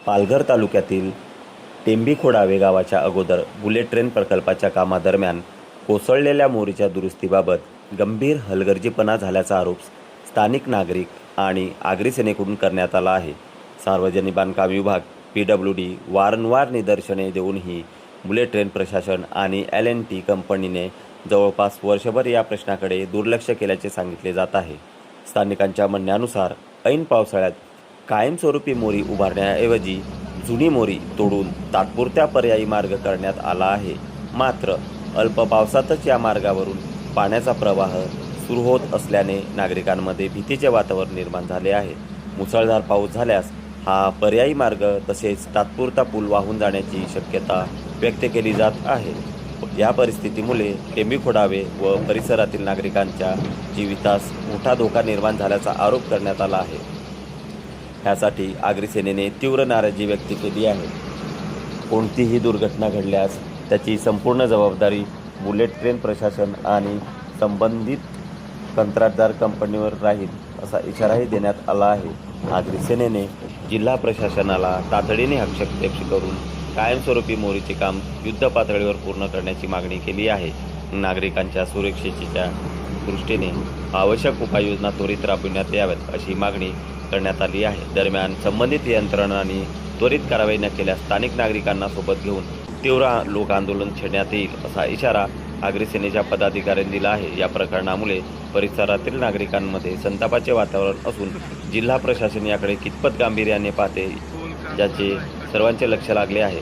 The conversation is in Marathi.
पालघर तालुक्यातील टेंभीखोडावे गावाच्या अगोदर बुलेट ट्रेन प्रकल्पाच्या कामादरम्यान कोसळलेल्या मोरीच्या दुरुस्तीबाबत गंभीर हलगर्जीपणा झाल्याचा आरोप स्थानिक नागरिक आणि आगरी सेनेकडून करण्यात आला आहे. सार्वजनिक बांधकाम विभाग PWD वारंवार निदर्शने देऊनही बुलेट ट्रेन प्रशासन आणि L&T कंपनीने जवळपास वर्षभर या प्रश्नाकडे दुर्लक्ष केल्याचे सांगितले जात आहे. स्थानिकांच्या म्हणण्यानुसार ऐन पावसाळ्यात कायमस्वरूपी मोरी उभारण्याऐवजी जुनी मोरी तोडून तात्पुरत्या पर्यायी मार्ग करण्यात आला आहे. मात्र अल्प पावसातच या मार्गावरून पाण्याचा प्रवाह सुरू होत असल्याने नागरिकांमध्ये भीतीचे वातावरण निर्माण झाले आहे. मुसळधार पाऊस झाल्यास हा पर्यायी मार्ग तसेच तात्पुरता पूल वाहून जाण्याची शक्यता व्यक्त केली जात आहे. या परिस्थितीमुळे टेंभीखोडावे व परिसरातील नागरिकांच्या जीवितास मोठा धोका निर्माण झाल्याचा आरोप करण्यात आला आहे. यासाठी आगरी सेनेने तीव्र नाराजी व्यक्त केली आहे. कोणतीही दुर्घटना घडल्यास त्याची संपूर्ण जबाबदारी बुलेट ट्रेन प्रशासन आणि संबंधित कंत्राटदार कंपनीवर राहील असा इशाराही देण्यात आला आहे. आगरी सेनेने जिल्हा प्रशासनाला तातडीने हस्तक्षेप करून कायमस्वरूपी मोरीचे काम युद्ध पातळीवर पूर्ण करण्याची मागणी केली आहे. नागरिकांच्या सुरक्षेच्या दृष्टीने आवश्यक उपाययोजना त्वरित राबविण्यात याव्यात अशी मागणी करण्यात आली आहे. दरम्यान संबंधित यंत्रणांनी त्वरित कारवाई न केल्यास स्थानिक नागरिकांना सोबत घेऊन तीव्र लोक आंदोलन छेडण्यात येईल असा इशारा आगरी सेनेच्या पदाधिकाऱ्यांनी दिला आहे. या प्रकरणामुळे परिसरातील नागरिकांमध्ये संतापाचे वातावरण असून जिल्हा प्रशासन याकडे कितपत गांभीर्याने पाहते याचे सर्वांचे लक्ष लागले आहे.